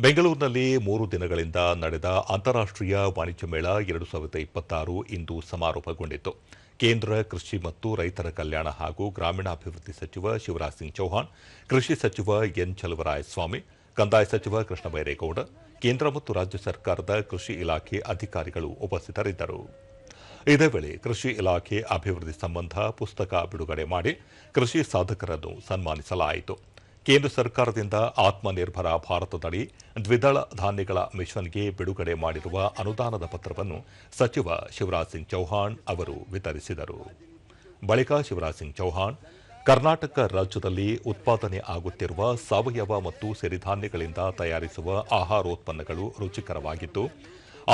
ಬೆಂಗಳೂರಿನಲ್ಲಿ 3 ದಿನಗಳಿಂದ ನಡೆದ ಅಂತಾರಾಷ್ಟ್ರೀಯ ವಾಣಿಜ್ಯ ಮೇಳ 2026 ಇಂದು ಸಮಾರೋಪಗೊಂಡಿತು. ಕೇಂದ್ರ ಕೃಷಿ ಮತ್ತು ರೈತರ ಕಲ್ಯಾಣ ಹಾಗೂ ಗ್ರಾಮೀಣಾಭಿವೃದ್ಧಿ ಸಚಿವ ಶಿವರಾಜ್ ಸಿಂಗ್ ಚೌಹಾಣ್, ಕೃಷಿ ಸಚಿವ ಎನ್ ಚಲುವರಾಯಸ್ವಾಮಿ, ಕಂದಾಯ ಸಚಿವ ಕೃಷ್ಣ ಬೈರೇಗೌಡ, ಕೇಂದ್ರ ಮತ್ತು ರಾಜ್ಯ ಸರ್ಕಾರದ ಕೃಷಿ ಇಲಾಖೆ ಅಧಿಕಾರಿಗಳು ಉಪಸ್ಥಿತರಿದ್ದರು. ಇದೇ ವೇಳೆ ಕೃಷಿ ಇಲಾಖೆ ಅಭಿವೃದ್ಧಿ ಸಂಬಂಧ ಪುಸ್ತಕ ಬಿಡುಗಡೆ ಮಾಡಿ ಕೃಷಿ ಸಾಧಕರನ್ನು ಸನ್ಮಾನಿಸಲಾಯಿತು. ಕೇಂದ್ರ ಸರ್ಕಾರದಿಂದ ಆತ್ಮನಿರ್ಭರ ಭಾರತದಡಿ ದ್ವಿದಳ ಧಾನ್ಯಗಳ ಮಿಷನ್ಗೆ ಬಿಡುಗಡೆ ಮಾಡಿರುವ ಅನುದಾನದ ಪತ್ರವನ್ನು ಸಚಿವ ಶಿವರಾಜ್ ಸಿಂಗ್ ಚೌಹಾಣ್ ಅವರು ವಿತರಿಸಿದರು. ಬಳಿಕ ಶಿವರಾಜ್ ಸಿಂಗ್ ಚೌಹಾಣ್, ಕರ್ನಾಟಕ ರಾಜ್ಯದಲ್ಲಿ ಉತ್ಪಾದನೆ ಆಗುತ್ತಿರುವ ಸಾವಯವ ಮತ್ತು ಸಿರಿಧಾನ್ಯಗಳಿಂದ ತಯಾರಿಸುವ ಆಹಾರೋತ್ಪನ್ನಗಳು ರುಚಿಕರವಾಗಿದ್ದು,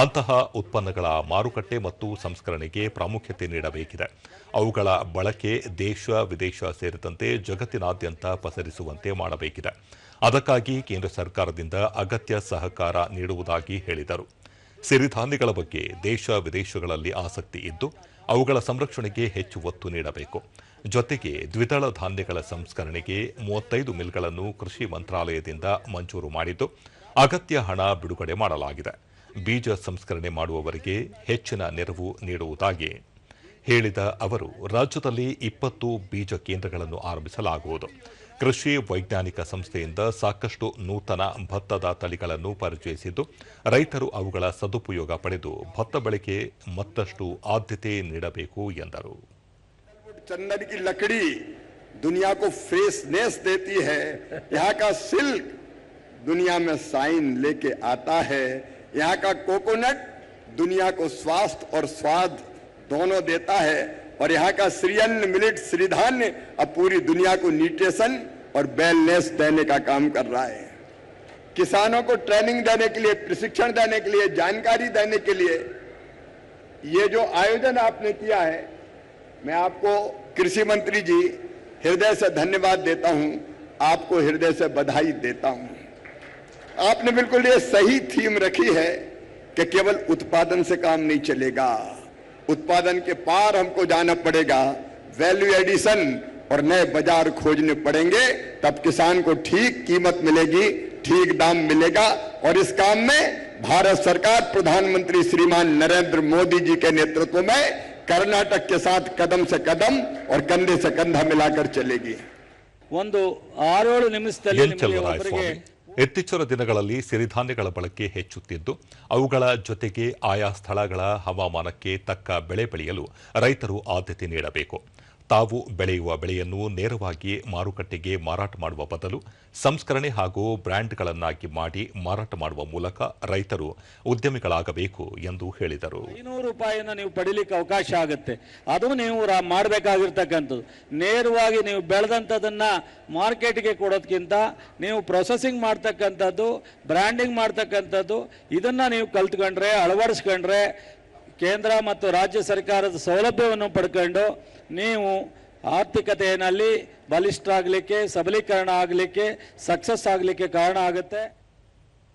ಅಂತಹ ಉತ್ಪನ್ನಗಳ ಮಾರುಕಟ್ಟೆ ಮತ್ತು ಸಂಸ್ಕರಣೆಗೆ ಪ್ರಾಮುಖ್ಯತೆ ನೀಡಬೇಕಿದೆ. ಅವುಗಳ ಬಳಕೆ ದೇಶ ವಿದೇಶ ಸೇರಿದಂತೆ ಜಗತ್ತಿನಾದ್ಯಂತ ಪಸರಿಸುವಂತೆ ಮಾಡಬೇಕಿದೆ. ಅದಕ್ಕಾಗಿ ಕೇಂದ್ರ ಸರ್ಕಾರದಿಂದ ಅಗತ್ಯ ಸಹಕಾರ ನೀಡುವುದಾಗಿ ಹೇಳಿದರು. ಸಿರಿಧಾನ್ಯಗಳ ಬಗ್ಗೆ ದೇಶ ವಿದೇಶಗಳಲ್ಲಿ ಆಸಕ್ತಿ ಇದ್ದು ಅವುಗಳ ಸಂರಕ್ಷಣೆಗೆ ಹೆಚ್ಚು ಒತ್ತು ನೀಡಬೇಕು. ಜೊತೆಗೆ ದ್ವಿದಳ ಧಾನ್ಯಗಳ ಸಂಸ್ಕರಣೆಗೆ 35 ಮಿಲ್ಗಳನ್ನು ಕೃಷಿ ಮಂತ್ರಾಲಯದಿಂದ ಮಂಜೂರು ಮಾಡಿದ್ದು ಅಗತ್ಯ ಹಣ ಬಿಡುಗಡೆ ಮಾಡಲಾಗಿದೆ. ಬೀಜ ಸಂಸ್ಕರಣೆ ಮಾಡುವವರಿಗೆ ಹೆಚ್ಚಿನ ನೆರವು ನೀಡುವುದಾಗಿ ಹೇಳಿದ ಅವರು, ರಾಜ್ಯದಲ್ಲಿ 20 ಬೀಜ ಕೇಂದ್ರಗಳನ್ನು ಆರಂಭಿಸಲಾಗುವುದು. ಕೃಷಿ ವೈಜ್ಞಾನಿಕ ಸಂಸ್ಥೆಯಿಂದ ಸಾಕಷ್ಟು ನೂತನ ಭತ್ತದ ತಳಿಗಳನ್ನು ಪರಿಚಯಿಸಿದ್ದು ರೈತರು ಅವುಗಳ ಸದುಪಯೋಗ ಪಡೆದು ಭತ್ತ ಬೆಳೆಗೆ ಮತ್ತಷ್ಟು ಆದ್ಯತೆ ನೀಡಬೇಕು ಎಂದರು. चंदन की लकड़ी दुनिया को फ्रेशनेस देती है, यहाँ का सिल्क दुनिया में साइन लेके आता है, यहाँ का कोकोनट दुनिया को स्वास्थ्य और स्वाद दोनों देता है, और यहाँ का श्रीअन्न मिलेट श्रीधान्य अब पूरी दुनिया को न्यूट्रिशन और वेलनेस देने का काम कर रहा है. किसानों को ट्रेनिंग देने के लिए, प्रशिक्षण देने के लिए, जानकारी देने के लिए ये जो आयोजन आपने किया है, मैं आपको कृषि मंत्री जी हृदय से धन्यवाद देता हूं, आपको हृदय से बधाई देता हूं. आपने बिल्कुल ये सही थीम रखी है कि केवल उत्पादन से काम नहीं चलेगा, उत्पादन के पार हमको जाना पड़ेगा, वैल्यू एडिशन और नए बाजार खोजने पड़ेंगे, तब किसान को ठीक कीमत मिलेगी, ठीक दाम मिलेगा. और इस काम में भारत सरकार प्रधानमंत्री श्रीमान नरेंद्र मोदी जी के नेतृत्व में कर्नाटक के साथ कदम से कदम और कंधे से कंधा मिलाकर चलेगी. ಇತ್ತೀಚಿನ ದಿನಗಳಲ್ಲಿ ಸಿರಿಧಾನ್ಯಗಳ ಬಳಕೆ ಹೆಚ್ಚುತ್ತಿದ್ದು ಅವುಗಳ ಜೊತೆಗೆ ಆಯಾ ಸ್ಥಳಗಳ ಹವಾಮಾನಕ್ಕೆ ತಕ್ಕ ಬೆಳೆ ಬೆಳೆಯಲು ರೈತರು ಆದ್ಯತೆ ನೀಡಬೇಕು. ತಾವು ಬೆಳೆಯುವ ಬೆಳೆಯನ್ನು ನೇರವಾಗಿ ಮಾರುಕಟ್ಟೆಗೆ ಮಾರಾಟ ಮಾಡುವ ಬದಲು ಸಂಸ್ಕರಣೆ ಹಾಗೂ ಬ್ರ್ಯಾಂಡ್ಗಳನ್ನಾಗಿ ಮಾಡಿ ಮಾರಾಟ ಮಾಡುವ ಮೂಲಕ ರೈತರು ಉದ್ಯಮಿಗಳಾಗಬೇಕು ಎಂದು ಹೇಳಿದರು. ₹500 ನೀವು ಪಡಿಲಿಕ್ಕೆ ಅವಕಾಶ ಆಗುತ್ತೆ. ಅದು ನೀವು ಮಾಡಬೇಕಾಗಿರ್ತಕ್ಕಂಥದ್ದು ನೇರವಾಗಿ ನೀವು ಬೆಳೆದಂಥದನ್ನ ಮಾರ್ಕೆಟ್ಗೆ ಕೊಡೋದಕ್ಕಿಂತ ನೀವು ಪ್ರೊಸೆಸಿಂಗ್ ಮಾಡ್ತಕ್ಕಂಥದ್ದು, ಬ್ರ್ಯಾಂಡಿಂಗ್ ಮಾಡ್ತಕ್ಕಂಥದ್ದು, ಇದನ್ನ ನೀವು ಕಲ್ತ್ಕೊಂಡ್ರೆ, ಅಳವಡಿಸ್ಕೊಂಡ್ರೆ, ಕೇಂದ್ರ ಮತ್ತು ರಾಜ್ಯ ಸರ್ಕಾರದ ಸೌಲಭ್ಯವನ್ನು ಪಡ್ಕೊಂಡು ನೀವು ಆರ್ಥಿಕತೆಯಲ್ಲಿ ಬಲಿಷ್ಠ ಆಗಲಿಕ್ಕೆ, ಸಬಲೀಕರಣ ಆಗಲಿಕ್ಕೆ, ಸಕ್ಸಸ್ ಆಗಲಿಕ್ಕೆ ಕಾರಣ ಆಗುತ್ತೆ.